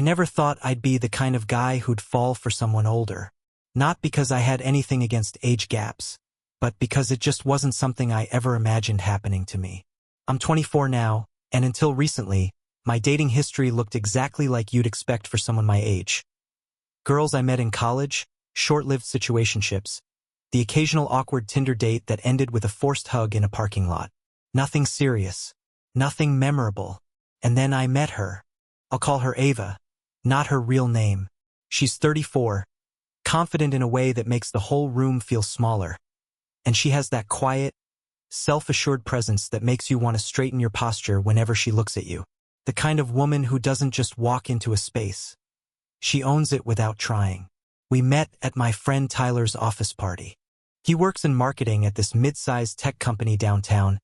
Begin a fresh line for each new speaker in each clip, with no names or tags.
never thought I'd be the kind of guy who'd fall for someone older. Not because I had anything against age gaps, but because it just wasn't something I ever imagined happening to me. I'm 24 now, and until recently, my dating history looked exactly like you'd expect for someone my age. Girls I met in college, short-lived situationships, the occasional awkward Tinder date that ended with a forced hug in a parking lot. Nothing serious, nothing memorable. And then I met her. I'll call her Ava, not her real name. She's 34, confident in a way that makes the whole room feel smaller. And she has that quiet, self-assured presence that makes you want to straighten your posture whenever she looks at you. The kind of woman who doesn't just walk into a space. She owns it without trying. We met at my friend Tyler's office party. He works in marketing at this mid-sized tech company downtown,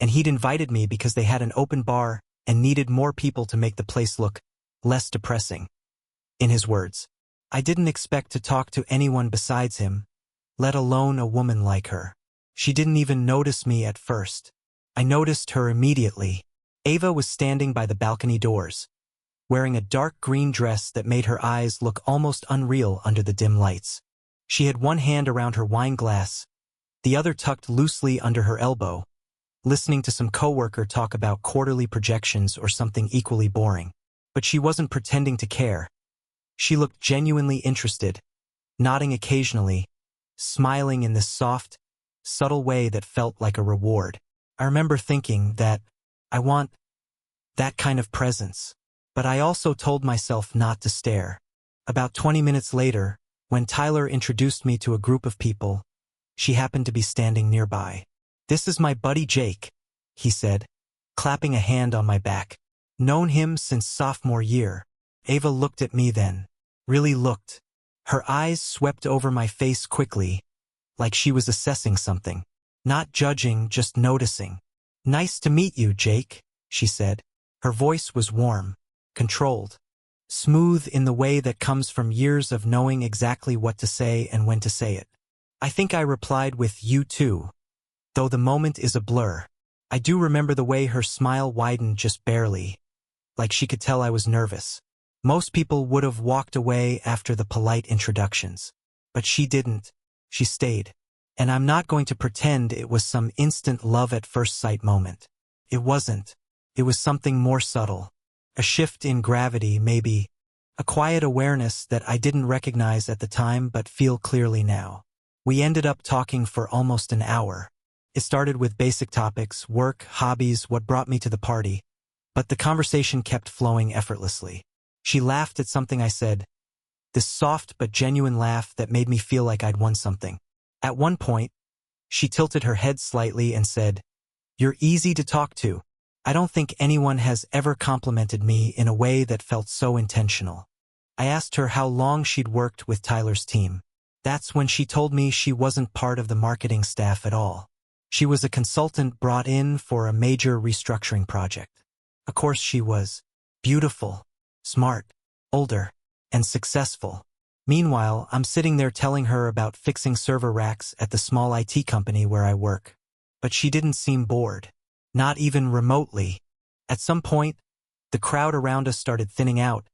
and he'd invited me because they had an open bar and needed more people to make the place look less depressing. In his words, I didn't expect to talk to anyone besides him, let alone a woman like her. She didn't even notice me at first. I noticed her immediately. Ava was standing by the balcony doors, wearing a dark green dress that made her eyes look almost unreal under the dim lights. She had one hand around her wine glass, the other tucked loosely under her elbow, listening to some coworker talk about quarterly projections or something equally boring. But she wasn't pretending to care. She looked genuinely interested, nodding occasionally, smiling in this soft, subtle way that felt like a reward. I remember thinking that I want that kind of presence. But I also told myself not to stare. About 20 minutes later, when Tyler introduced me to a group of people, she happened to be standing nearby. "This is my buddy Jake," he said, clapping a hand on my back. "Known him since sophomore year." Ava looked at me then. Really looked. Her eyes swept over my face quickly, like she was assessing something. Not judging, just noticing. "Nice to meet you, Jake," she said. Her voice was warm, controlled, smooth in the way that comes from years of knowing exactly what to say and when to say it. I think I replied with "you too," though the moment is a blur. I do remember the way her smile widened just barely, like she could tell I was nervous. Most people would have walked away after the polite introductions. But she didn't. She stayed. And I'm not going to pretend it was some instant love at first sight moment. It wasn't. It was something more subtle. A shift in gravity, maybe. A quiet awareness that I didn't recognize at the time but feel clearly now. We ended up talking for almost an hour. It started with basic topics, work, hobbies, what brought me to the party. But the conversation kept flowing effortlessly. She laughed at something I said. This soft but genuine laugh that made me feel like I'd won something. At one point, she tilted her head slightly and said, "You're easy to talk to." I don't think anyone has ever complimented me in a way that felt so intentional. I asked her how long she'd worked with Tyler's team. That's when she told me she wasn't part of the marketing staff at all. She was a consultant brought in for a major restructuring project. Of course she was. Beautiful, smart, older, and successful. Meanwhile, I'm sitting there telling her about fixing server racks at the small IT company where I work. But she didn't seem bored. Not even remotely. At some point, the crowd around us started thinning out,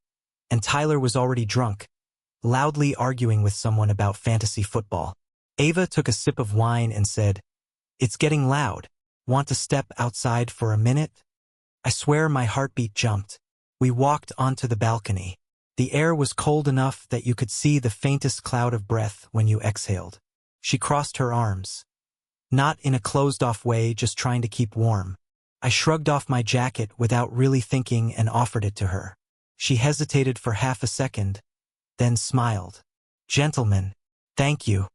and Tyler was already drunk, loudly arguing with someone about fantasy football. Ava took a sip of wine and said, "It's getting loud. Want to step outside for a minute?" I swear my heartbeat jumped. We walked onto the balcony. The air was cold enough that you could see the faintest cloud of breath when you exhaled. She crossed her arms. Not in a closed-off way, just trying to keep warm. I shrugged off my jacket without really thinking and offered it to her. She hesitated for half a second, then smiled. "Gentlemen, thank you."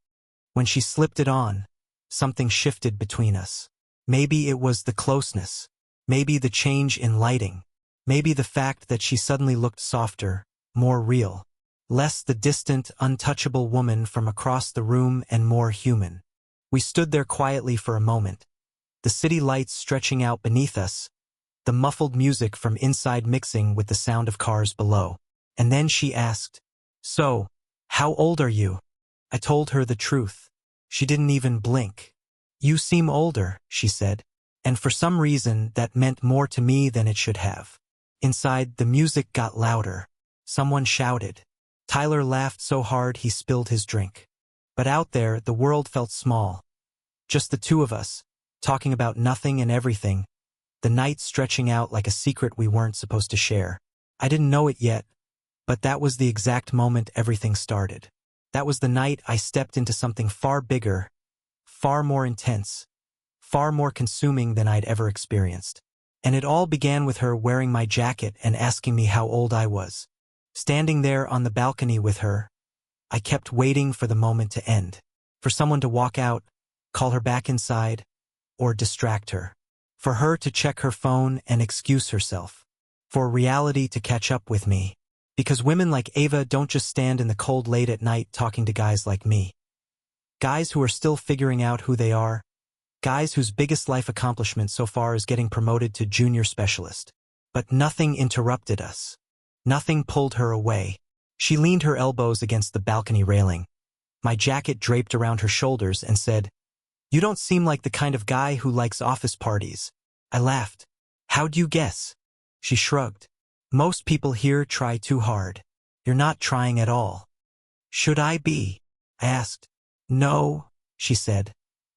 When she slipped it on, something shifted between us. Maybe it was the closeness. Maybe the change in lighting. Maybe the fact that she suddenly looked softer, more real. Less the distant, untouchable woman from across the room and more human. We stood there quietly for a moment, the city lights stretching out beneath us, the muffled music from inside mixing with the sound of cars below. And then she asked, "So, how old are you?" I told her the truth. She didn't even blink. "You seem older," she said, and for some reason that meant more to me than it should have. Inside, the music got louder, Someone shouted. Tyler laughed so hard he spilled his drink. But out there, the world felt small. Just the two of us, talking about nothing and everything, the night stretching out like a secret we weren't supposed to share. I didn't know it yet, but that was the exact moment everything started. That was the night I stepped into something far bigger, far more intense, far more consuming than I'd ever experienced. And it all began with her wearing my jacket and asking me how old I was. Standing there on the balcony with her, I kept waiting for the moment to end. For someone to walk out, call her back inside, or distract her. For her to check her phone and excuse herself. For reality to catch up with me. Because women like Ava don't just stand in the cold late at night talking to guys like me. Guys who are still figuring out who they are. Guys whose biggest life accomplishment so far is getting promoted to junior specialist. But nothing interrupted us. Nothing pulled her away. She leaned her elbows against the balcony railing. My jacket draped around her shoulders and said, "You don't seem like the kind of guy who likes office parties." I laughed. "How'd you guess?" She shrugged. "Most people here try too hard. You're not trying at all." "Should I be?" I asked. "No," she said,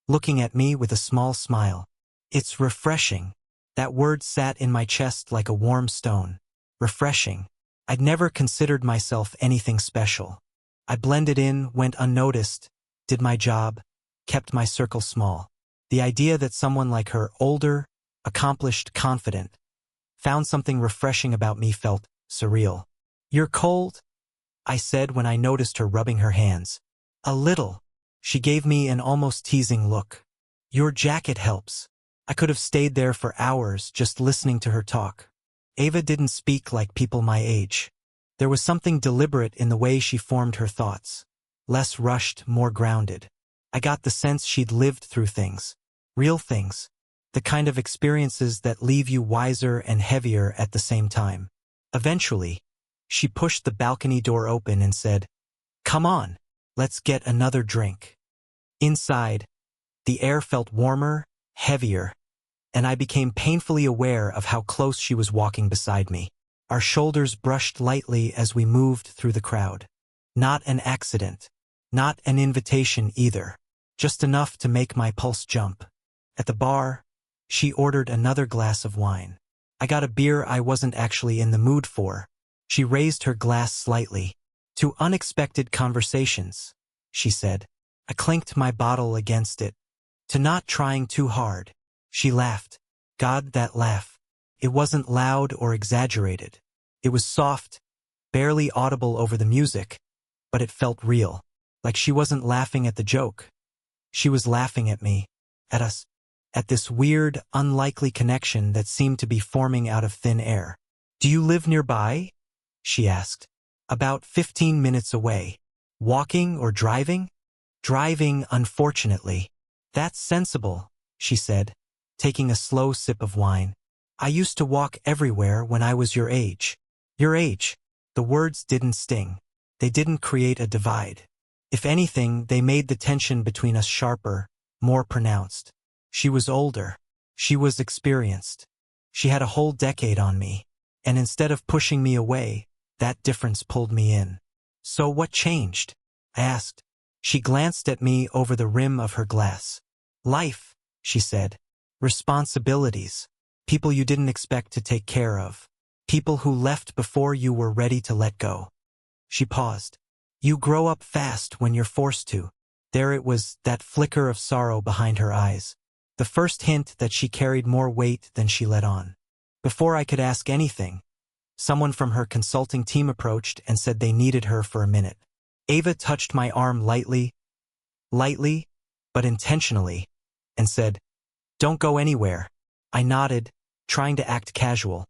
looking at me with a small smile. "It's refreshing." That word sat in my chest like a warm stone. Refreshing. I'd never considered myself anything special. I blended in, went unnoticed, did my job, kept my circle small. The idea that someone like her, older, accomplished, confident, found something refreshing about me felt surreal. "You're cold?" I said when I noticed her rubbing her hands. "A little." She gave me an almost teasing look. "Your jacket helps." I could have stayed there for hours just listening to her talk. Ava didn't speak like people my age. There was something deliberate in the way she formed her thoughts. Less rushed, more grounded. I got the sense she'd lived through things. Real things. The kind of experiences that leave you wiser and heavier at the same time. Eventually, she pushed the balcony door open and said, "Come on, let's get another drink." Inside, the air felt warmer, heavier, and I became painfully aware of how close she was walking beside me. Our shoulders brushed lightly as we moved through the crowd. Not an accident. Not an invitation either. Just enough to make my pulse jump. At the bar, she ordered another glass of wine. I got a beer I wasn't actually in the mood for. She raised her glass slightly. "To unexpected conversations," she said. I clinked my bottle against it. "To not trying too hard." She laughed. God, that laugh. It wasn't loud or exaggerated. It was soft, barely audible over the music, but it felt real. Like she wasn't laughing at the joke. She was laughing at me, at us, at this weird, unlikely connection that seemed to be forming out of thin air. "Do you live nearby?" she asked. "About 15 minutes away." "Walking or driving?" "Driving, unfortunately." "That's sensible," she said, taking a slow sip of wine. "I used to walk everywhere when I was your age." Your age. The words didn't sting. They didn't create a divide. If anything, they made the tension between us sharper, more pronounced. She was older. She was experienced. She had a whole decade on me. And instead of pushing me away, that difference pulled me in. "So what changed?" I asked. She glanced at me over the rim of her glass. "Life," she said. "Responsibilities. People you didn't expect to take care of. People who left before you were ready to let go." She paused. "You grow up fast when you're forced to." There it was, that flicker of sorrow behind her eyes. The first hint that she carried more weight than she let on. Before I could ask anything, someone from her consulting team approached and said they needed her for a minute. Ava touched my arm lightly, but intentionally, and said, "Don't go anywhere." I nodded, trying to act casual,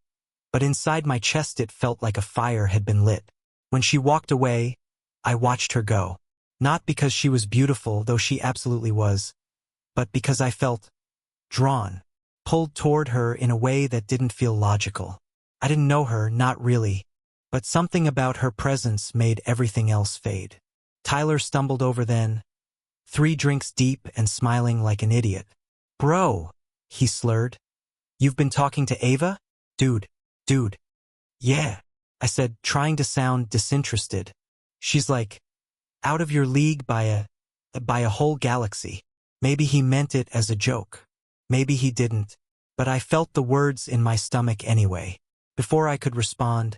but inside my chest it felt like a fire had been lit. When she walked away, I watched her go. Not because she was beautiful, though she absolutely was, but because I felt drawn, pulled toward her in a way that didn't feel logical. I didn't know her, not really, but something about her presence made everything else fade. Tyler stumbled over then, 3 drinks deep and smiling like an idiot. "Bro," he slurred. "You've been talking to Ava?" Dude. "Yeah." I said, trying to sound disinterested. She's like, out of your league by a whole galaxy. Maybe he meant it as a joke. Maybe he didn't. But I felt the words in my stomach anyway. Before I could respond,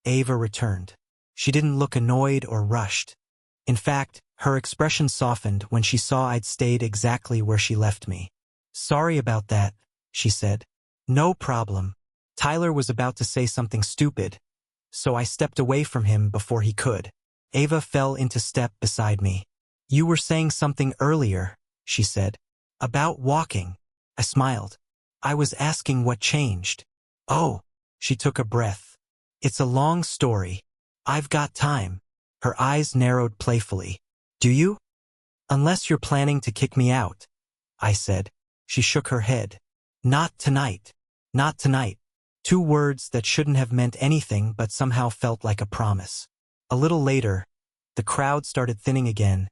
Ava returned. She didn't look annoyed or rushed. In fact, her expression softened when she saw I'd stayed exactly where she left me. Sorry about that, she said. No problem. Tyler was about to say something stupid, so I stepped away from him before he could. Ava fell into step beside me. You were saying something earlier, she said. About walking. I smiled. I was asking what changed. Oh, she took a breath. It's a long story. I've got time. Her eyes narrowed playfully. Do you? Unless you're planning to kick me out, I said. She shook her head. Not tonight. Not tonight. 2 words that shouldn't have meant anything but somehow felt like a promise. A little later, the crowd started thinning again.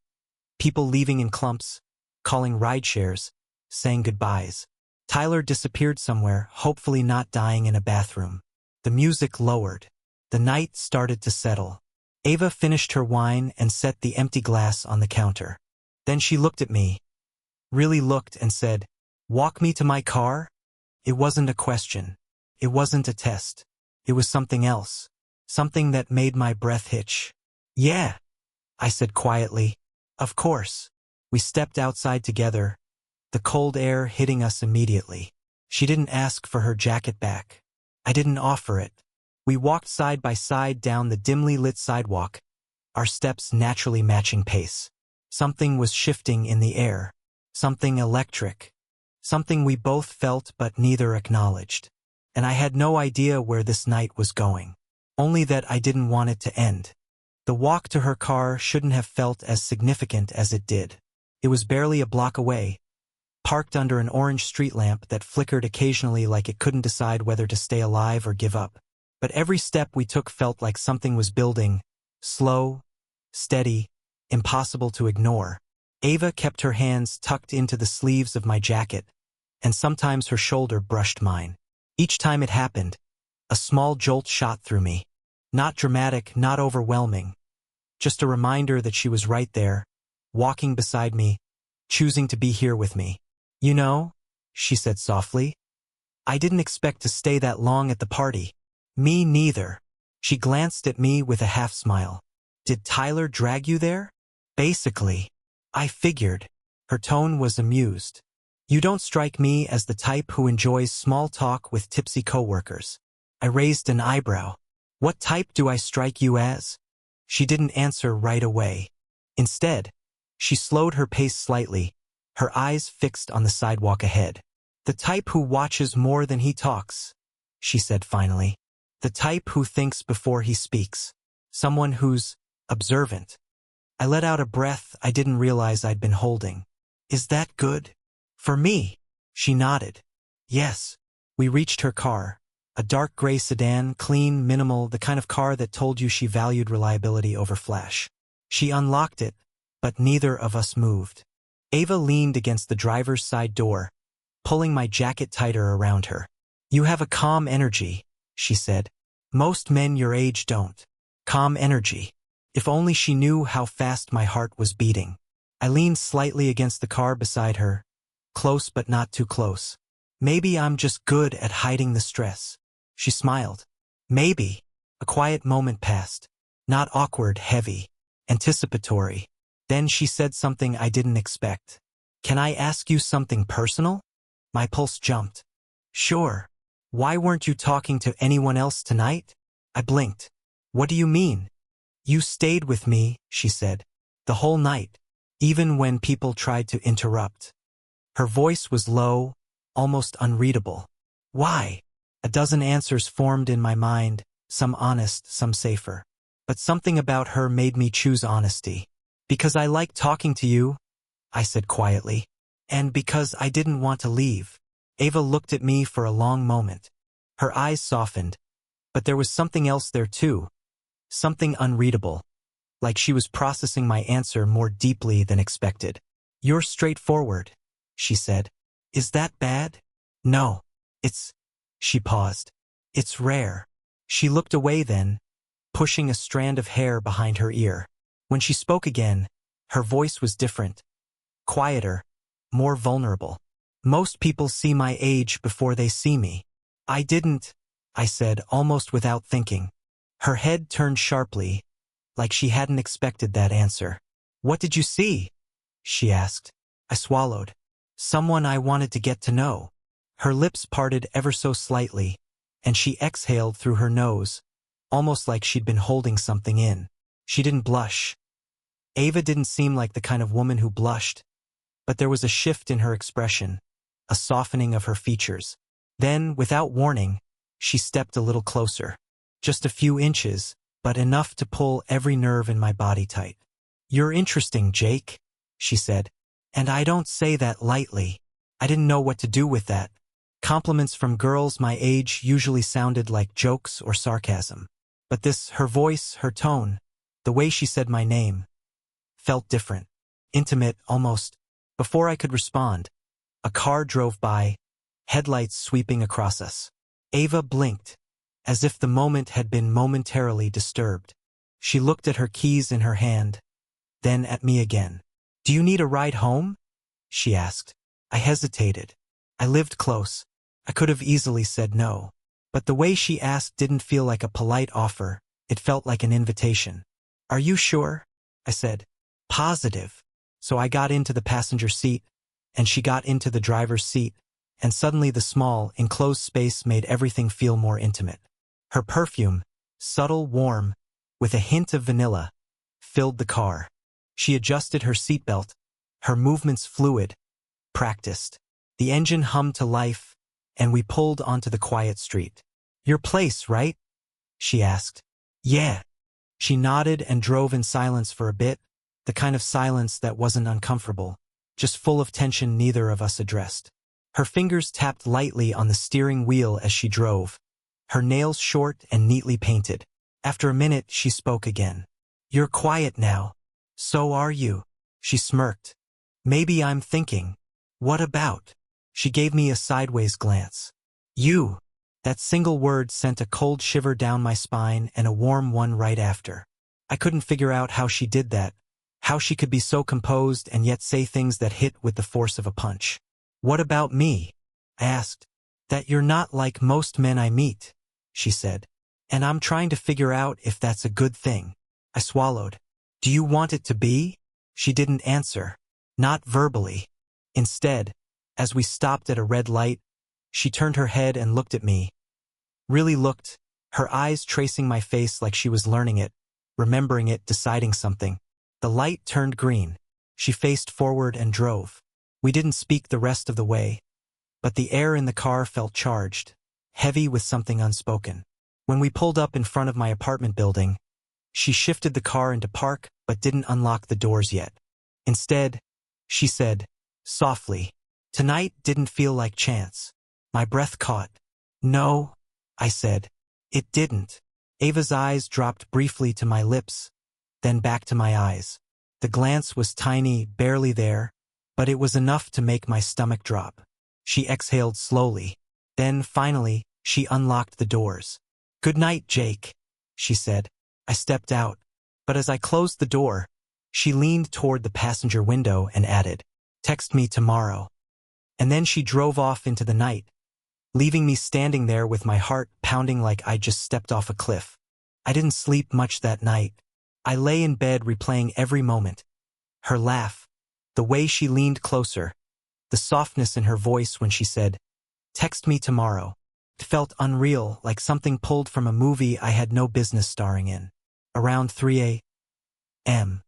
People leaving in clumps, calling rideshares, saying goodbyes. Tyler disappeared somewhere, hopefully not dying in a bathroom. The music lowered. The night started to settle. Ava finished her wine and set the empty glass on the counter. Then she looked at me, really looked, and said, "Walk me to my car?" It wasn't a question. It wasn't a test. It was something else. Something that made my breath hitch. Yeah, I said quietly. Of course. We stepped outside together, the cold air hitting us immediately. She didn't ask for her jacket back. I didn't offer it. We walked side by side down the dimly lit sidewalk, our steps naturally matching pace. Something was shifting in the air. Something electric. Something we both felt but neither acknowledged. And I had no idea where this night was going. Only that I didn't want it to end. The walk to her car shouldn't have felt as significant as it did. It was barely a block away, parked under an orange street lamp that flickered occasionally like it couldn't decide whether to stay alive or give up. But every step we took felt like something was building, slow, steady, impossible to ignore. Ava kept her hands tucked into the sleeves of my jacket, and sometimes her shoulder brushed mine. Each time it happened, a small jolt shot through me. Not dramatic, not overwhelming. Just a reminder that she was right there, walking beside me, choosing to be here with me. You know, she said softly, I didn't expect to stay that long at the party. Me neither. She glanced at me with a half smile. Did Tyler drag you there? Basically. I figured. Her tone was amused. You don't strike me as the type who enjoys small talk with tipsy coworkers. I raised an eyebrow. What type do I strike you as? She didn't answer right away. Instead, she slowed her pace slightly, her eyes fixed on the sidewalk ahead. The type who watches more than he talks, she said finally. The type who thinks before he speaks. Someone who's observant. I let out a breath I didn't realize I'd been holding. Is that good? For me? She nodded. Yes. We reached her car. A dark gray sedan, clean, minimal, the kind of car that told you she valued reliability over flash. She unlocked it, but neither of us moved. Ava leaned against the driver's side door, pulling my jacket tighter around her. You have a calm energy, she said. Most men your age don't. Calm energy. If only she knew how fast my heart was beating. I leaned slightly against the car beside her, close but not too close. Maybe I'm just good at hiding the stress. She smiled. Maybe. A quiet moment passed. Not awkward, heavy, anticipatory. Then she said something I didn't expect. Can I ask you something personal? My pulse jumped. Sure. Why weren't you talking to anyone else tonight? I blinked. What do you mean? You stayed with me, she said. The whole night. Even when people tried to interrupt. Her voice was low, almost unreadable. Why? A dozen answers formed in my mind, some honest, some safer. But something about her made me choose honesty. Because I like talking to you, I said quietly. And because I didn't want to leave. Ava looked at me for a long moment. Her eyes softened. But there was something else there too. Something unreadable. Like she was processing my answer more deeply than expected. You're straightforward, she said. Is that bad? No. She paused. It's rare. She looked away then, pushing a strand of hair behind her ear. When she spoke again, her voice was different, quieter, more vulnerable. Most people see my age before they see me. I didn't, I said, almost without thinking. Her head turned sharply, like she hadn't expected that answer. What did you see? She asked. I swallowed. Someone I wanted to get to know. Her lips parted ever so slightly, and she exhaled through her nose, almost like she'd been holding something in. She didn't blush. Ava didn't seem like the kind of woman who blushed, but there was a shift in her expression, a softening of her features. Then, without warning, she stepped a little closer. Just a few inches, but enough to pull every nerve in my body tight. You're interesting, Jake, she said. And I don't say that lightly. I didn't know what to do with that. Compliments from girls my age usually sounded like jokes or sarcasm. But this, her voice, her tone, the way she said my name, felt different, intimate almost. Before I could respond, a car drove by, headlights sweeping across us. Ava blinked, as if the moment had been momentarily disturbed. She looked at her keys in her hand, then at me again. Do you need a ride home? She asked. I hesitated. I lived close. I could have easily said no. But the way she asked didn't feel like a polite offer. It felt like an invitation. Are you sure? I said. Positive. So I got into the passenger seat, and she got into the driver's seat, and suddenly the small, enclosed space made everything feel more intimate. Her perfume, subtle, warm, with a hint of vanilla, filled the car. She adjusted her seatbelt, her movements fluid, practiced. The engine hummed to life, and we pulled onto the quiet street. Your place, right? She asked. Yeah. She nodded and drove in silence for a bit, the kind of silence that wasn't uncomfortable, just full of tension neither of us addressed. Her fingers tapped lightly on the steering wheel as she drove, her nails short and neatly painted. After a minute, she spoke again. You're quiet now. So are you. She smirked. Maybe I'm thinking. What about? She gave me a sideways glance. You. That single word sent a cold shiver down my spine and a warm one right after. I couldn't figure out how she did that, how she could be so composed and yet say things that hit with the force of a punch. What about me? I asked. That you're not like most men I meet, she said. And I'm trying to figure out if that's a good thing. I swallowed. Do you want it to be? She didn't answer. Not verbally. Instead, as we stopped at a red light, she turned her head and looked at me. Really looked, her eyes tracing my face like she was learning it, remembering it, deciding something. The light turned green. She faced forward and drove. We didn't speak the rest of the way, but the air in the car felt charged, heavy with something unspoken. When we pulled up in front of my apartment building, she shifted the car into park but didn't unlock the doors yet. Instead, she said, softly, tonight didn't feel like chance. My breath caught. No, I said. It didn't. Ava's eyes dropped briefly to my lips, then back to my eyes. The glance was tiny, barely there, but it was enough to make my stomach drop. She exhaled slowly. Then, finally, she unlocked the doors. Good night, Jake, she said. I stepped out, but as I closed the door, she leaned toward the passenger window and added, text me tomorrow. And then she drove off into the night, leaving me standing there with my heart pounding like I just stepped off a cliff. I didn't sleep much that night. I lay in bed replaying every moment. Her laugh, the way she leaned closer, the softness in her voice when she said, text me tomorrow. It felt unreal, like something pulled from a movie I had no business starring in. Around 3 a.m.,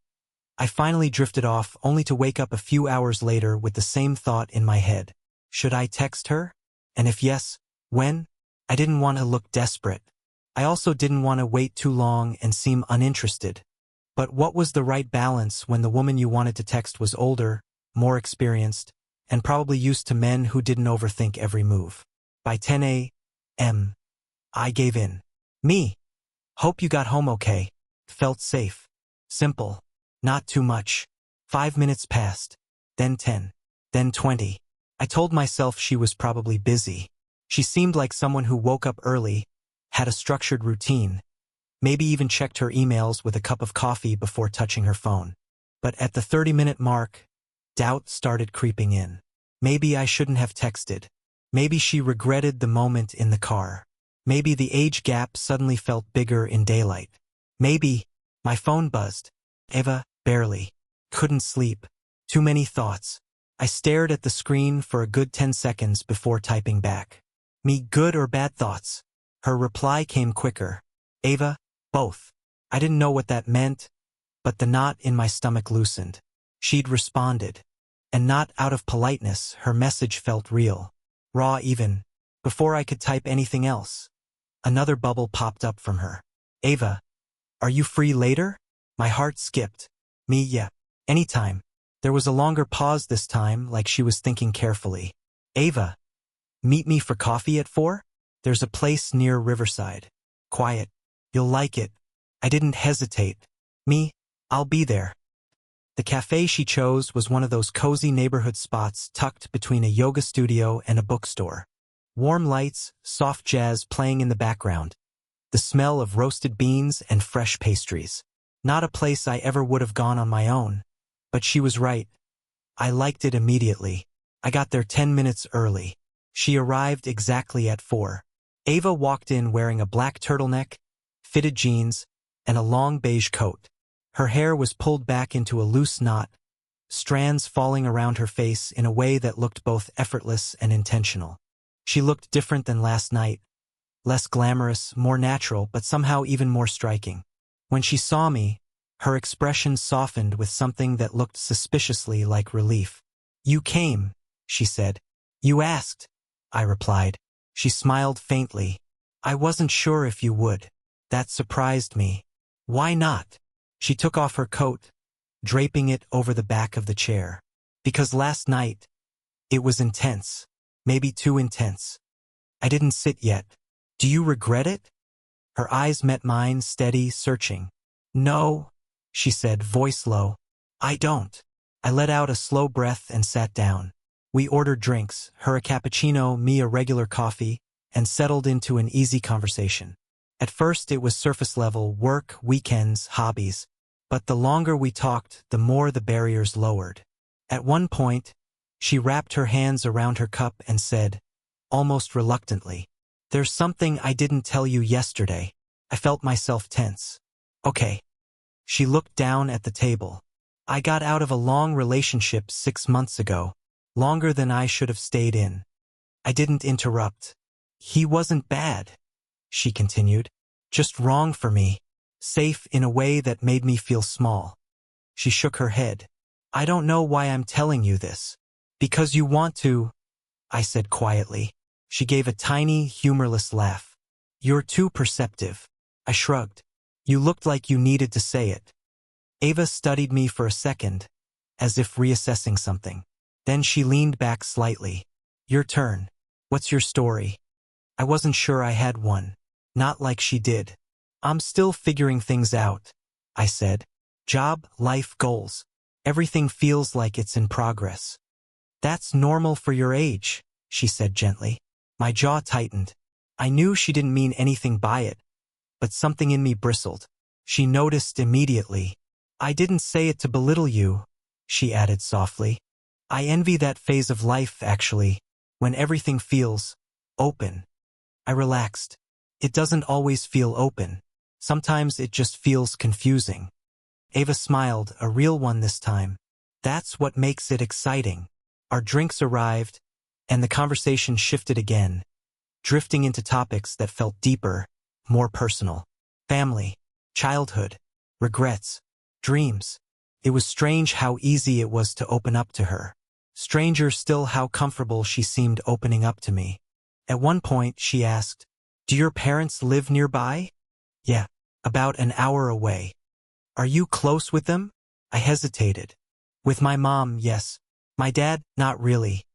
I finally drifted off, only to wake up a few hours later with the same thought in my head. Should I text her? And if yes, when? I didn't want to look desperate. I also didn't want to wait too long and seem uninterested. But what was the right balance when the woman you wanted to text was older, more experienced, and probably used to men who didn't overthink every move? By 10 a.m., I gave in. Me. Hope you got home okay. Felt safe. Simple. Not too much. 5 minutes passed. Then 10. Then 20. I told myself she was probably busy. She seemed like someone who woke up early, had a structured routine, maybe even checked her emails with a cup of coffee before touching her phone. But at the 30-minute mark, doubt started creeping in. Maybe I shouldn't have texted. Maybe she regretted the moment in the car. Maybe the age gap suddenly felt bigger in daylight. Maybe my phone buzzed. Eva, barely. Couldn't sleep. Too many thoughts. I stared at the screen for a good 10 seconds before typing back. Me, good or bad thoughts? Her reply came quicker. Eva, both. I didn't know what that meant, but the knot in my stomach loosened. She'd responded. And not out of politeness, her message felt real. Raw even. Before I could type anything else. Another bubble popped up from her. Eva, are you free later? My heart skipped. Me, yeah. Anytime. There was a longer pause this time, like she was thinking carefully. Eva, meet me for coffee at 4? There's a place near Riverside. Quiet. You'll like it. I didn't hesitate. Me, I'll be there. The cafe she chose was one of those cozy neighborhood spots tucked between a yoga studio and a bookstore. Warm lights, soft jazz playing in the background. The smell of roasted beans and fresh pastries. Not a place I ever would have gone on my own. But she was right. I liked it immediately. I got there 10 minutes early. She arrived exactly at 4. Eva walked in wearing a black turtleneck, fitted jeans, and a long beige coat. Her hair was pulled back into a loose knot, strands falling around her face in a way that looked both effortless and intentional. She looked different than last night. Less glamorous, more natural, but somehow even more striking. When she saw me, her expression softened with something that looked suspiciously like relief. You came, she said. You asked, I replied. She smiled faintly. I wasn't sure if you would. That surprised me. Why not? She took off her coat, draping it over the back of the chair. Because last night, it was intense. Maybe too intense. I didn't sit yet. Do you regret it? Her eyes met mine, steady, searching. No, she said, voice low. I don't. I let out a slow breath and sat down. We ordered drinks, her a cappuccino, me a regular coffee, and settled into an easy conversation. At first it was surface level, work, weekends, hobbies. But the longer we talked, the more the barriers lowered. At one point, she wrapped her hands around her cup and said, almost reluctantly, there's something I didn't tell you yesterday. I felt myself tense. Okay. She looked down at the table. I got out of a long relationship 6 months ago, longer than I should have stayed in. I didn't interrupt. He wasn't bad, she continued, just wrong for me, safe in a way that made me feel small. She shook her head. I don't know why I'm telling you this. Because you want to, I said quietly. She gave a tiny, humorless laugh. You're too perceptive. I shrugged. You looked like you needed to say it. Eva studied me for a second, as if reassessing something. Then she leaned back slightly. Your turn. What's your story? I wasn't sure I had one. Not like she did. I'm still figuring things out, I said. Job, life, goals. Everything feels like it's in progress. That's normal for your age, she said gently. My jaw tightened. I knew she didn't mean anything by it, but something in me bristled. She noticed immediately. I didn't say it to belittle you, she added softly. I envy that phase of life, actually, when everything feels open. I relaxed. It doesn't always feel open. Sometimes it just feels confusing. Eva smiled, a real one this time. That's what makes it exciting. Our drinks arrived, and the conversation shifted again, drifting into topics that felt deeper, more personal. Family, childhood, regrets, dreams. It was strange how easy it was to open up to her. Stranger still how comfortable she seemed opening up to me. At one point, she asked, Do your parents live nearby? Yeah, about an hour away. Are you close with them? I hesitated. With my mom, yes. My dad, not really.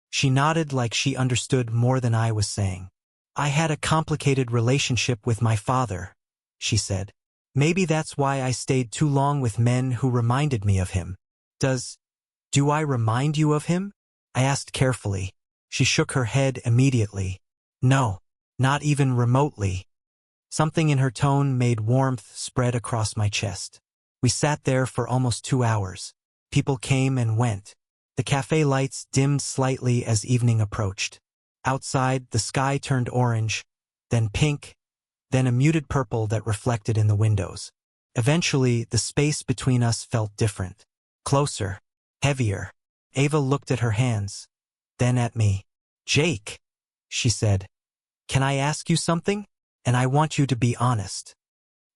She nodded like she understood more than I was saying. I had a complicated relationship with my father, she said. Maybe that's why I stayed too long with men who reminded me of him. Do I remind you of him? I asked carefully. She shook her head immediately. No, not even remotely. Something in her tone made warmth spread across my chest. We sat there for almost 2 hours. People came and went. The cafe lights dimmed slightly as evening approached. Outside, the sky turned orange, then pink, then a muted purple that reflected in the windows. Eventually, the space between us felt different. Closer. Heavier. Ava looked at her hands. Then at me. "Jake," she said. "Can I ask you something? And I want you to be honest."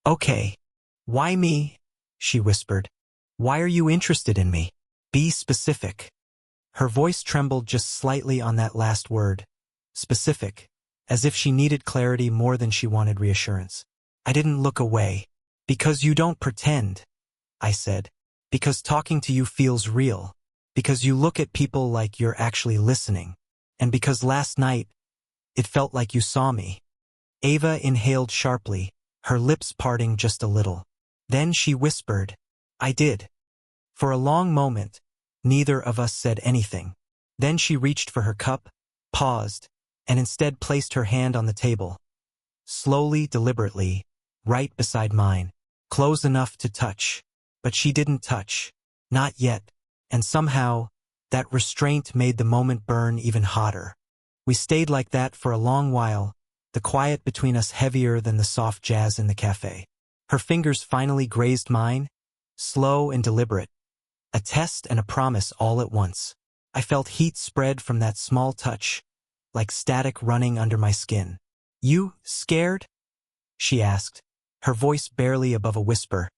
"Okay." "Why me?" she whispered. "Why are you interested in me? Be specific." Her voice trembled just slightly on that last word. Specific. As if she needed clarity more than she wanted reassurance. I didn't look away. "Because you don't pretend," I said. "Because talking to you feels real. Because you look at people like you're actually listening. And because last night, it felt like you saw me." Ava inhaled sharply, her lips parting just a little. Then she whispered, "I did." For a long moment, neither of us said anything. Then she reached for her cup, paused, and instead placed her hand on the table. Slowly, deliberately, right beside mine. Close enough to touch. But she didn't touch. Not yet. And somehow, that restraint made the moment burn even hotter. We stayed like that for a long while, the quiet between us heavier than the soft jazz in the cafe. Her fingers finally grazed mine, slow and deliberate. A test and a promise all at once. I felt heat spread from that small touch, like static running under my skin. "You scared?" she asked, her voice barely above a whisper,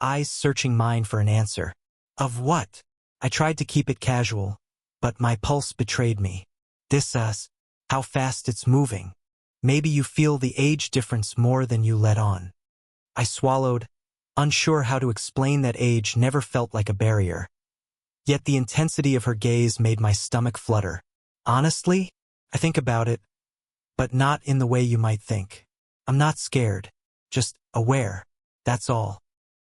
eyes searching mine for an answer. "Of what?" I tried to keep it casual, but my pulse betrayed me. "This us, how fast it's moving. Maybe you feel the age difference more than you let on." I swallowed, unsure how to explain that age never felt like a barrier. Yet the intensity of her gaze made my stomach flutter. "Honestly, I think about it, but not in the way you might think. I'm not scared, just aware, that's all."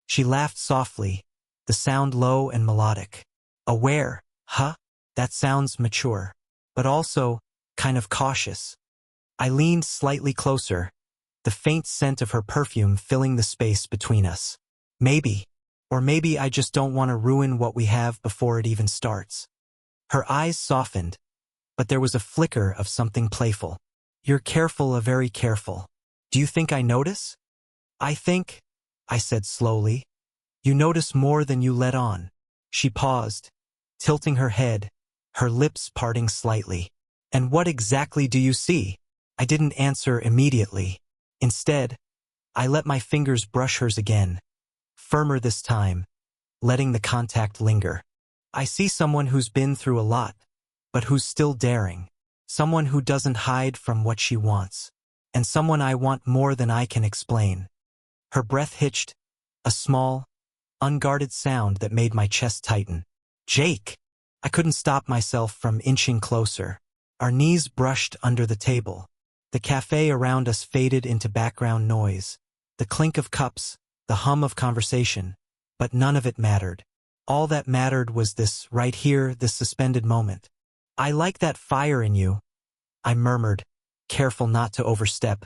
She laughed softly, the sound low and melodic. "Aware, huh? That sounds mature, but also kind of cautious." I leaned slightly closer, the faint scent of her perfume filling the space between us. "Maybe. Or maybe I just don't want to ruin what we have before it even starts." Her eyes softened, but there was a flicker of something playful. "You're careful, very careful. Do you think I notice?" "I think," I said slowly, "you notice more than you let on." She paused, tilting her head, her lips parting slightly. "And what exactly do you see?" I didn't answer immediately. Instead, I let my fingers brush hers again, firmer this time, letting the contact linger. "I see someone who's been through a lot, but who's still daring. Someone who doesn't hide from what she wants. And someone I want more than I can explain." Her breath hitched, a small, unguarded sound that made my chest tighten. "Jake!" I couldn't stop myself from inching closer. Our knees brushed under the table. The cafe around us faded into background noise. The clink of cups, the hum of conversation. But none of it mattered. All that mattered was this, right here, this suspended moment. "I like that fire in you," I murmured, careful not to overstep,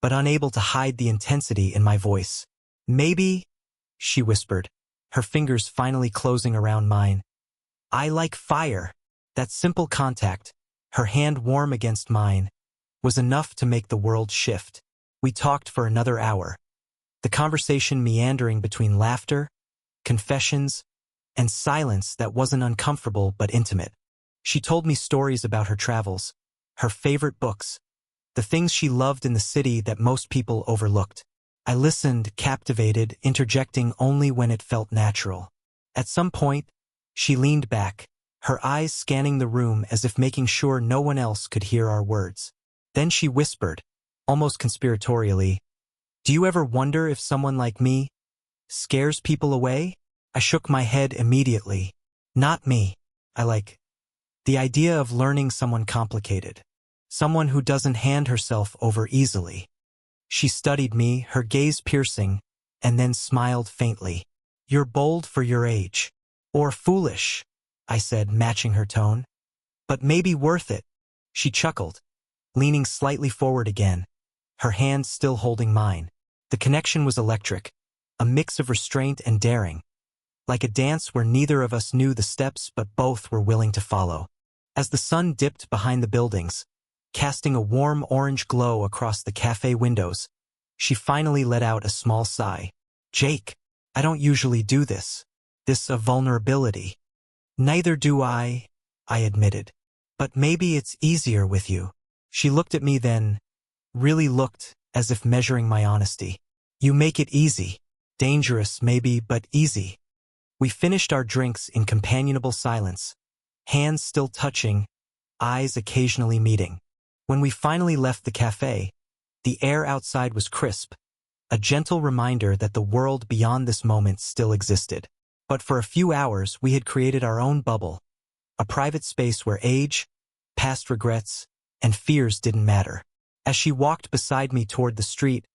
but unable to hide the intensity in my voice. "Maybe," she whispered, her fingers finally closing around mine. "I like fire." That simple contact, her hand warm against mine, was enough to make the world shift. We talked for another hour, the conversation meandering between laughter, confessions, and silence that wasn't uncomfortable but intimate. She told me stories about her travels, her favorite books, the things she loved in the city that most people overlooked. I listened, captivated, interjecting only when it felt natural. At some point, she leaned back, her eyes scanning the room as if making sure no one else could hear our words. Then she whispered, almost conspiratorially, "Do you ever wonder if someone like me scares people away?" I shook my head immediately. "Not me. I like the idea of learning someone complicated. Someone who doesn't hand herself over easily." She studied me, her gaze piercing, and then smiled faintly. "You're bold for your age. Or foolish," I said, matching her tone. "But maybe worth it." She chuckled, leaning slightly forward again, her hand still holding mine. The connection was electric, a mix of restraint and daring, like a dance where neither of us knew the steps but both were willing to follow. As the sun dipped behind the buildings, casting a warm orange glow across the cafe windows, she finally let out a small sigh. "Jake, I don't usually do this. This a vulnerability." "Neither do I admitted. "But maybe it's easier with you." She looked at me then, really looked, as if measuring my honesty. "You make it easy. Dangerous, maybe, but easy." We finished our drinks in companionable silence, hands still touching, eyes occasionally meeting. When we finally left the cafe, the air outside was crisp, a gentle reminder that the world beyond this moment still existed. But for a few hours we had created our own bubble, a private space where age, past regrets, and fears didn't matter. As she walked beside me toward the street,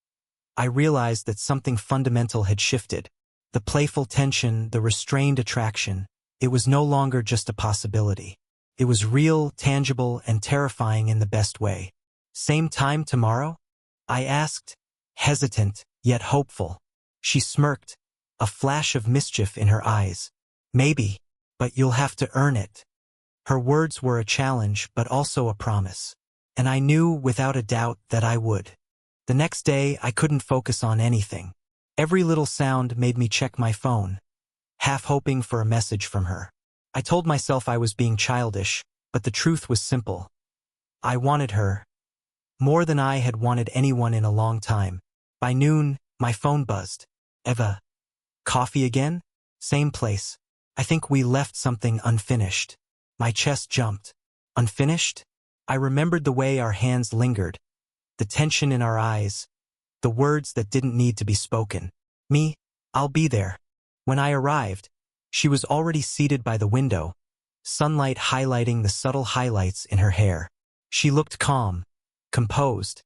I realized that something fundamental had shifted. The playful tension, the restrained attraction, it was no longer just a possibility. It was real, tangible, and terrifying in the best way. "Same time tomorrow?" I asked, hesitant, yet hopeful. She smirked, a flash of mischief in her eyes. "Maybe, but you'll have to earn it." Her words were a challenge, but also a promise. And I knew, without a doubt, that I would. The next day, I couldn't focus on anything. Every little sound made me check my phone, half hoping for a message from her. I told myself I was being childish, but the truth was simple. I wanted her, more than I had wanted anyone in a long time. By noon, my phone buzzed. "Eva, coffee again?" "Same place. I think we left something unfinished." My chest jumped. Unfinished? I remembered the way our hands lingered, the tension in our eyes, the words that didn't need to be spoken. "I'll be there." When I arrived, she was already seated by the window, sunlight highlighting the subtle highlights in her hair. She looked calm, composed,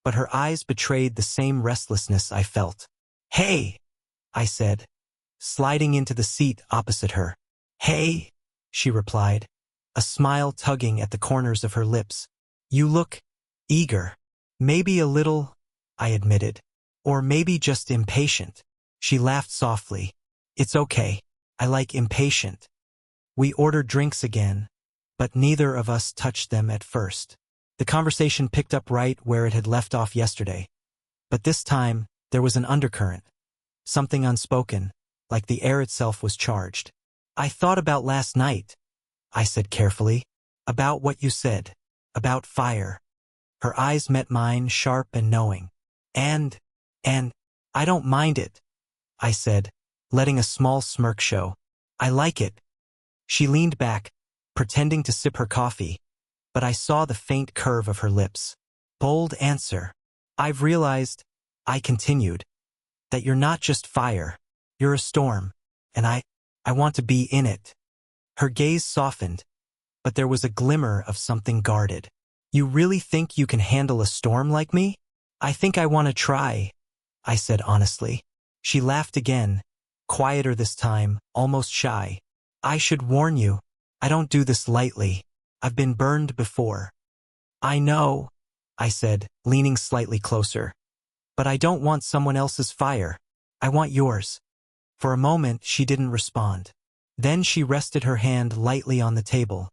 but her eyes betrayed the same restlessness I felt. "Hey," I said, sliding into the seat opposite her. "Hey," she replied, a smile tugging at the corners of her lips. "You look eager." "Maybe a little," I admitted. "Or maybe just impatient." She laughed softly. "It's okay. I like impatient." We ordered drinks again, but neither of us touched them at first. The conversation picked up right where it had left off yesterday. But this time, there was an undercurrent. Something unspoken, like the air itself was charged. "I thought about last night," I said carefully. "About what you said. About fire." Her eyes met mine, sharp and knowing. And I don't mind it," I said, letting a small smirk show. "I like it." She leaned back, pretending to sip her coffee, but I saw the faint curve of her lips. "Bold answer. I've realized," I continued, "that you're not just fire. You're a storm, and I want to be in it." Her gaze softened, but there was a glimmer of something guarded. "You really think you can handle a storm like me?" "I think I want to try," I said honestly. She laughed again, quieter this time, almost shy. "I should warn you, I don't do this lightly. I've been burned before." "I know," I said, leaning slightly closer. "But I don't want someone else's fire. I want yours." For a moment, she didn't respond. Then she rested her hand lightly on the table,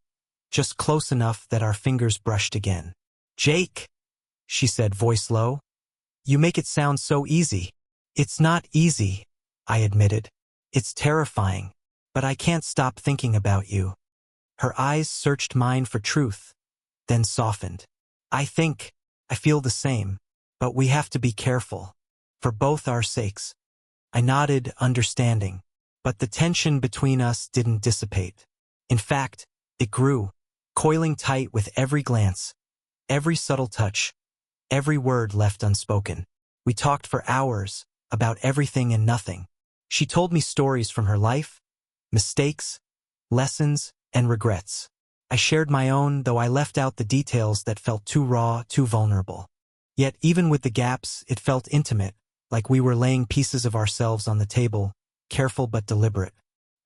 just close enough that our fingers brushed again. "Jake," she said, voice low, "you make it sound so easy." "It's not easy," I admitted. "It's terrifying, but I can't stop thinking about you." Her eyes searched mine for truth, then softened. I feel the same, but we have to be careful. For both our sakes." I nodded, understanding, but the tension between us didn't dissipate. In fact, it grew, coiling tight with every glance, every subtle touch, every word left unspoken. We talked for hours, about everything and nothing. She told me stories from her life, mistakes, lessons, and regrets. I shared my own, though I left out the details that felt too raw, too vulnerable. Yet even with the gaps, it felt intimate, like we were laying pieces of ourselves on the table, careful but deliberate.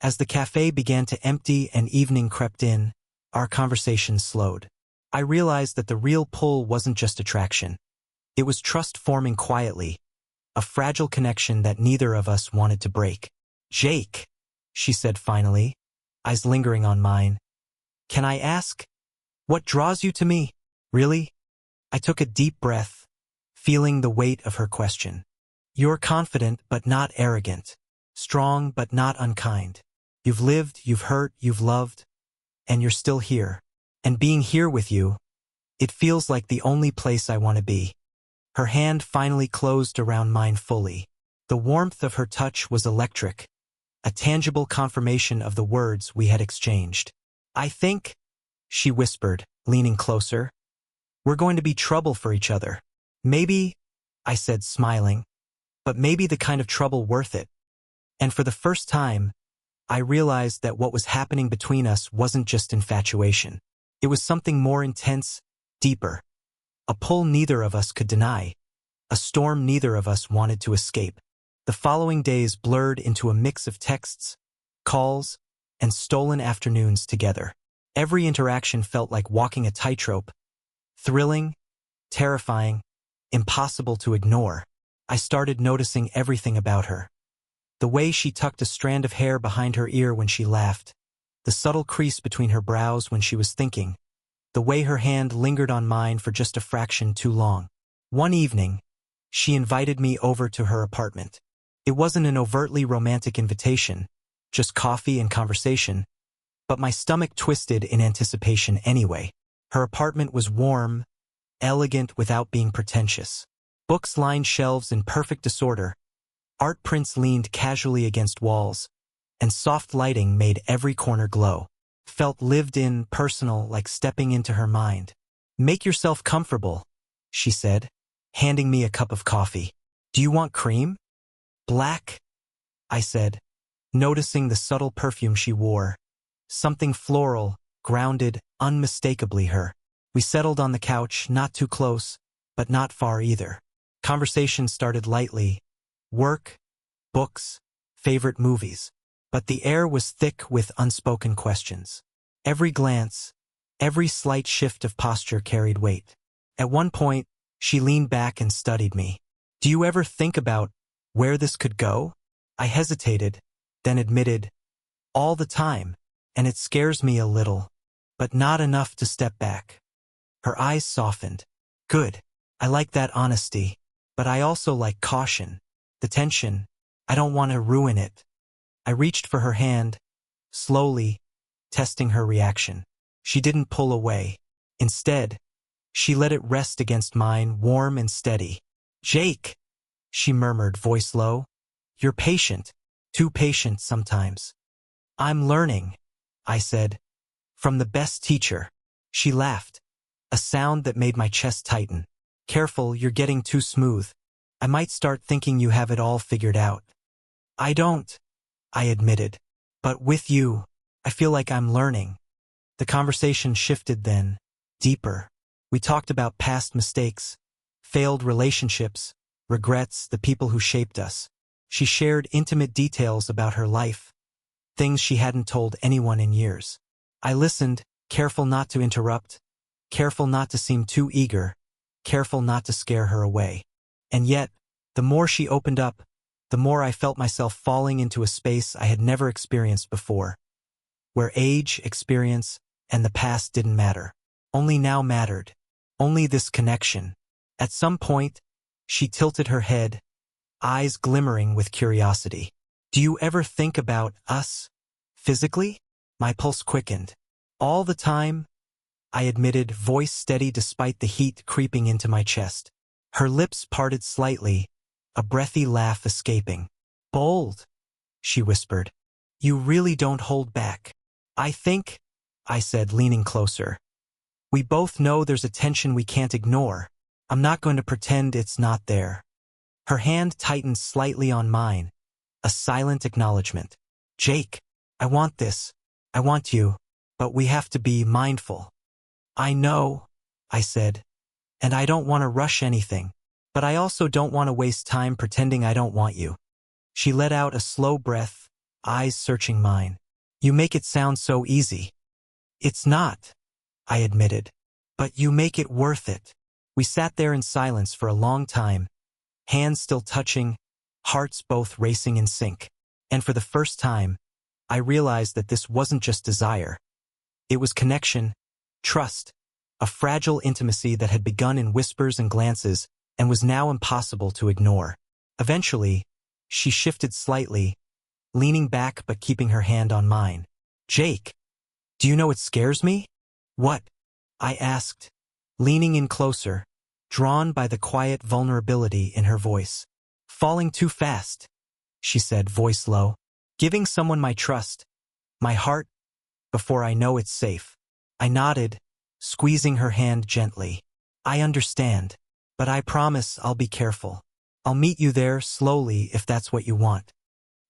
As the cafe began to empty and evening crept in, our conversation slowed. I realized that the real pull wasn't just attraction. It was trust forming quietly, a fragile connection that neither of us wanted to break. "Jake," she said finally, eyes lingering on mine. "Can I ask, what draws you to me, really?" I took a deep breath, feeling the weight of her question. "You're confident but not arrogant, strong but not unkind. You've lived, you've hurt, you've loved, and you're still here. And being here with you, it feels like the only place I want to be." Her hand finally closed around mine fully. The warmth of her touch was electric, a tangible confirmation of the words we had exchanged. "I think," she whispered, leaning closer, "we're going to be trouble for each other. Maybe," I said, smiling, "but maybe the kind of trouble worth it." And for the first time, I realized that what was happening between us wasn't just infatuation. It was something more intense, deeper. A pull neither of us could deny. A storm neither of us wanted to escape. The following days blurred into a mix of texts, calls, and stolen afternoons together. Every interaction felt like walking a tightrope. Thrilling, terrifying, impossible to ignore. I started noticing everything about her. The way she tucked a strand of hair behind her ear when she laughed. The subtle crease between her brows when she was thinking. The way her hand lingered on mine for just a fraction too long. One evening, she invited me over to her apartment. It wasn't an overtly romantic invitation, just coffee and conversation, but my stomach twisted in anticipation anyway. Her apartment was warm, elegant without being pretentious. Books lined shelves in perfect disorder. Art prints leaned casually against walls, and soft lighting made every corner glow. Felt lived in, personal, like stepping into her mind. "Make yourself comfortable," she said, handing me a cup of coffee. "Do you want cream?" "Black," I said, noticing the subtle perfume she wore. Something floral, grounded, unmistakably her. We settled on the couch, not too close, but not far either. Conversation started lightly. Work, books, favorite movies. But the air was thick with unspoken questions. Every glance, every slight shift of posture carried weight. At one point, she leaned back and studied me. "Do you ever think about where this could go?" I hesitated, then admitted, "All the time, and it scares me a little, but not enough to step back." Her eyes softened. "Good. I like that honesty, but I also like caution. The tension. I don't want to ruin it." I reached for her hand, slowly, testing her reaction. She didn't pull away. Instead, she let it rest against mine, warm and steady. "Jake," she murmured, voice low. "You're patient. Too patient sometimes." "I'm learning," I said. "From the best teacher." She laughed, a sound that made my chest tighten. "Careful, you're getting too smooth. I might start thinking you have it all figured out." "I don't," I admitted. "But with you, I feel like I'm learning." The conversation shifted then, deeper. We talked about past mistakes, failed relationships, regrets, the people who shaped us. She shared intimate details about her life, things she hadn't told anyone in years. I listened, careful not to interrupt, careful not to seem too eager, careful not to scare her away. And yet, the more she opened up, the more I felt myself falling into a space I had never experienced before, where age, experience, and the past didn't matter. Only now mattered. Only this connection. At some point, she tilted her head, eyes glimmering with curiosity. "Do you ever think about us, physically?" My pulse quickened. "All the time," I admitted, voice steady despite the heat creeping into my chest. Her lips parted slightly, a breathy laugh escaping. "Bold," she whispered. "You really don't hold back." "I think," I said, leaning closer, "we both know there's a tension we can't ignore. I'm not going to pretend it's not there." Her hand tightened slightly on mine, a silent acknowledgement. "Jake, I want this. I want you, but we have to be mindful." "I know," I said, "and I don't want to rush anything. But I also don't want to waste time pretending I don't want you." She let out a slow breath, eyes searching mine. "You make it sound so easy." "It's not," I admitted. "But you make it worth it." We sat there in silence for a long time, hands still touching, hearts both racing in sync. And for the first time, I realized that this wasn't just desire. It was connection, trust, a fragile intimacy that had begun in whispers and glances and was now impossible to ignore. Eventually, she shifted slightly, leaning back but keeping her hand on mine. "Jake, do you know it scares me?" "What?" I asked, leaning in closer, drawn by the quiet vulnerability in her voice. "Falling too fast," she said, voice low. "Giving someone my trust, my heart, before I know it's safe." I nodded, squeezing her hand gently. "I understand, but I promise I'll be careful. I'll meet you there slowly if that's what you want."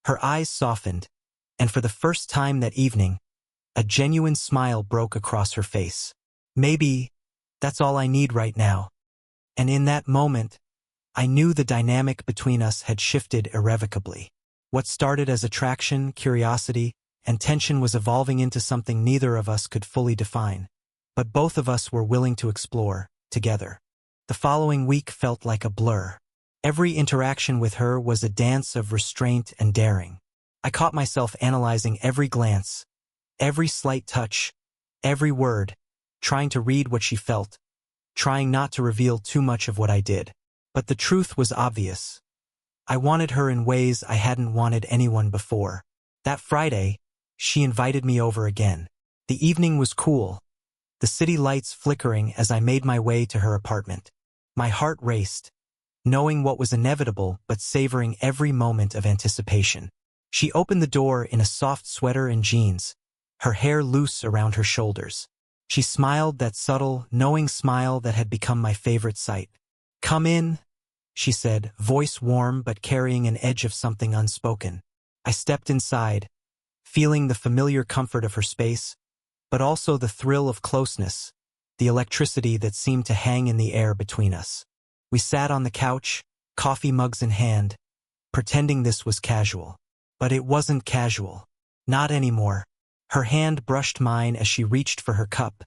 Her eyes softened, and for the first time that evening, a genuine smile broke across her face. "Maybe that's all I need right now." And in that moment, I knew the dynamic between us had shifted irrevocably. What started as attraction, curiosity, and tension was evolving into something neither of us could fully define. But both of us were willing to explore, together. The following week felt like a blur. Every interaction with her was a dance of restraint and daring. I caught myself analyzing every glance, every slight touch, every word, trying to read what she felt, trying not to reveal too much of what I did. But the truth was obvious. I wanted her in ways I hadn't wanted anyone before. That Friday, she invited me over again. The evening was cool, the city lights flickering as I made my way to her apartment. My heart raced, knowing what was inevitable but savoring every moment of anticipation. She opened the door in a soft sweater and jeans, her hair loose around her shoulders. She smiled, that subtle, knowing smile that had become my favorite sight. "Come in," she said, voice warm but carrying an edge of something unspoken. I stepped inside, feeling the familiar comfort of her space, but also the thrill of closeness, the electricity that seemed to hang in the air between us. We sat on the couch, coffee mugs in hand, pretending this was casual. But it wasn't casual. Not anymore. Her hand brushed mine as she reached for her cup,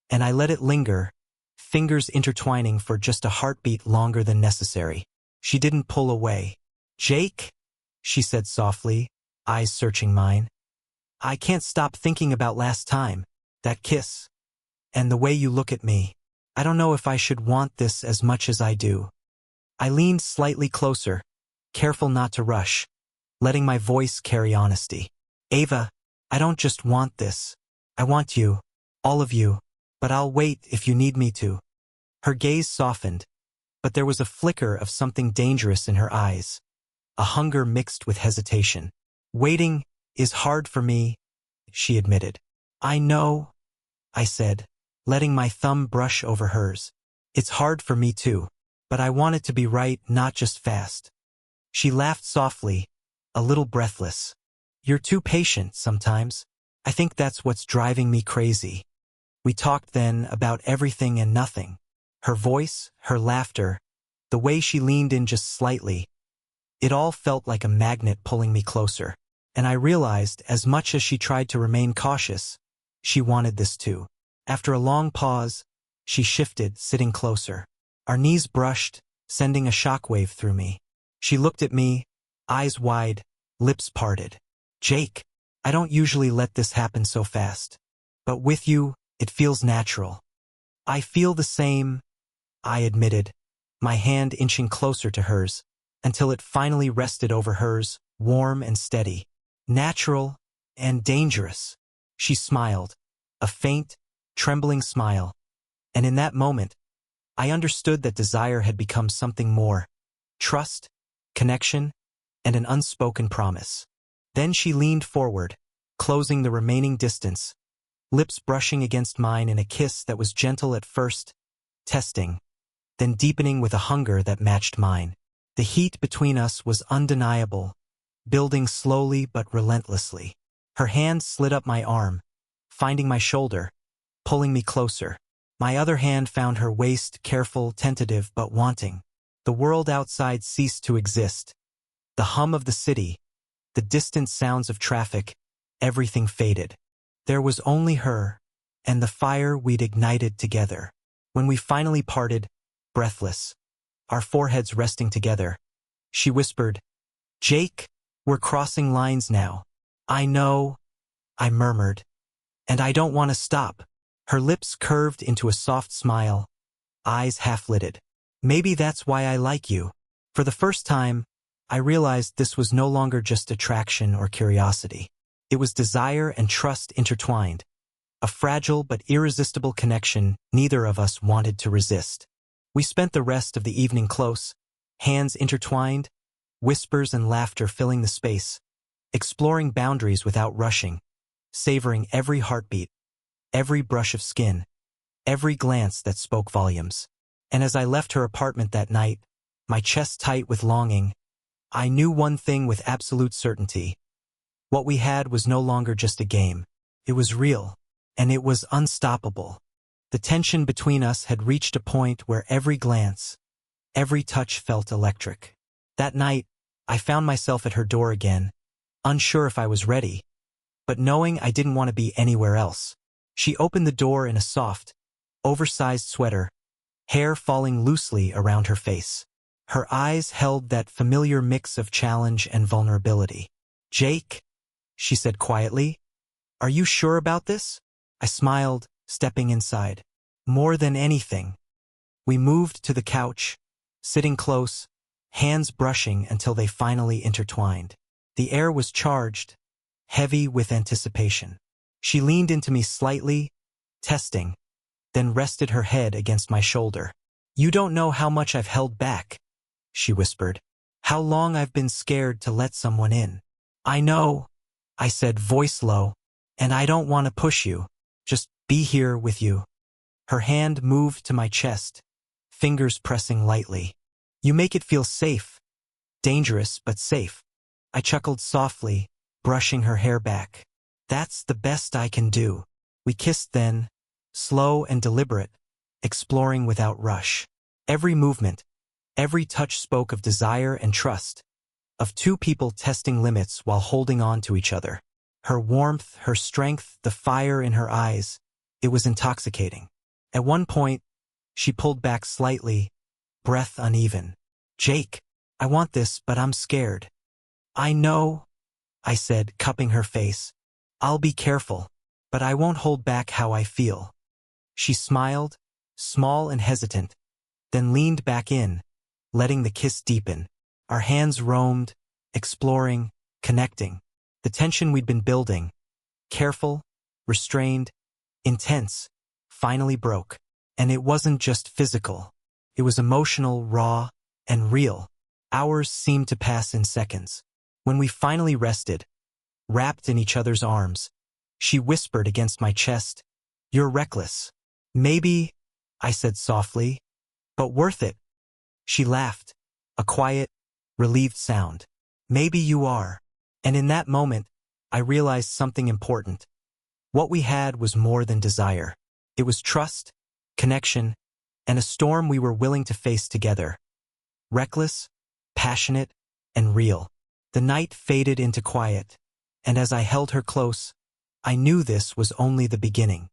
and I let it linger, fingers intertwining for just a heartbeat longer than necessary. She didn't pull away. "Jake?" she said softly, eyes searching mine. "I can't stop thinking about last time, that kiss, and the way you look at me. I don't know if I should want this as much as I do." I leaned slightly closer, careful not to rush, letting my voice carry honesty. "Ava, I don't just want this. I want you, all of you, but I'll wait if you need me to." Her gaze softened, but there was a flicker of something dangerous in her eyes, a hunger mixed with hesitation. "Waiting is hard for me," she admitted. "I know," I said, letting my thumb brush over hers. "It's hard for me too, but I want it to be right, not just fast." She laughed softly, a little breathless. "You're too patient sometimes. I think that's what's driving me crazy." We talked then about everything and nothing. Her voice, her laughter, the way she leaned in just slightly. It all felt like a magnet pulling me closer. And I realized, as much as she tried to remain cautious, she wanted this too. After a long pause, she shifted, sitting closer. Our knees brushed, sending a shockwave through me. She looked at me, eyes wide, lips parted. "Jake, I don't usually let this happen so fast. But with you, it feels natural." "I feel the same," I admitted, my hand inching closer to hers, until it finally rested over hers, warm and steady. "Natural and dangerous." She smiled, a faint, trembling smile, and in that moment, I understood that desire had become something more. Trust, connection, and an unspoken promise. Then she leaned forward, closing the remaining distance, lips brushing against mine in a kiss that was gentle at first, testing, then deepening with a hunger that matched mine. The heat between us was undeniable, building slowly but relentlessly. Her hand slid up my arm, finding my shoulder, pulling me closer. My other hand found her waist, careful, tentative, but wanting. The world outside ceased to exist. The hum of the city, the distant sounds of traffic, everything faded. There was only her, and the fire we'd ignited together. When we finally parted, breathless, our foreheads resting together. She whispered, "Jake, we're crossing lines now." "I know," I murmured, "and I don't want to stop." Her lips curved into a soft smile, eyes half-lidded. "Maybe that's why I like you." For the first time, I realized this was no longer just attraction or curiosity. It was desire and trust intertwined, a fragile but irresistible connection neither of us wanted to resist. We spent the rest of the evening close, hands intertwined, whispers and laughter filling the space, exploring boundaries without rushing, savoring every heartbeat, every brush of skin, every glance that spoke volumes. And as I left her apartment that night, my chest tight with longing, I knew one thing with absolute certainty. What we had was no longer just a game. It was real, and it was unstoppable. The tension between us had reached a point where every glance, every touch felt electric. That night, I found myself at her door again, unsure if I was ready, but knowing I didn't want to be anywhere else. She opened the door in a soft, oversized sweater, hair falling loosely around her face. Her eyes held that familiar mix of challenge and vulnerability. "Jake," she said quietly, "are you sure about this?" I smiled, stepping inside. "More than anything." We moved to the couch, sitting close, hands brushing until they finally intertwined. The air was charged, heavy with anticipation. She leaned into me slightly, testing, then rested her head against my shoulder. "You don't know how much I've held back," she whispered. "How long I've been scared to let someone in." "I know," I said, voice low, "and I don't want to push you. Just be here with you." Her hand moved to my chest, fingers pressing lightly. "You make it feel safe. Dangerous, but safe." I chuckled softly, brushing her hair back. "That's the best I can do." We kissed then, slow and deliberate, exploring without rush. Every movement, every touch spoke of desire and trust, of two people testing limits while holding on to each other. Her warmth, her strength, the fire in her eyes, it was intoxicating. At one point, she pulled back slightly, breath uneven. "Jake, I want this, but I'm scared." "I know," I said, cupping her face. "I'll be careful, but I won't hold back how I feel." She smiled, small and hesitant, then leaned back in, letting the kiss deepen. Our hands roamed, exploring, connecting. The tension we'd been building, careful, restrained, intense, finally broke. And it wasn't just physical. It was emotional, raw, and real. Hours seemed to pass in seconds. When we finally rested, wrapped in each other's arms, she whispered against my chest, "You're reckless." "Maybe," I said softly, "but worth it." She laughed, a quiet, relieved sound. "Maybe you are." And in that moment, I realized something important. What we had was more than desire. It was trust, connection, and a storm we were willing to face together. Reckless, passionate, and real. The night faded into quiet, and as I held her close, I knew this was only the beginning.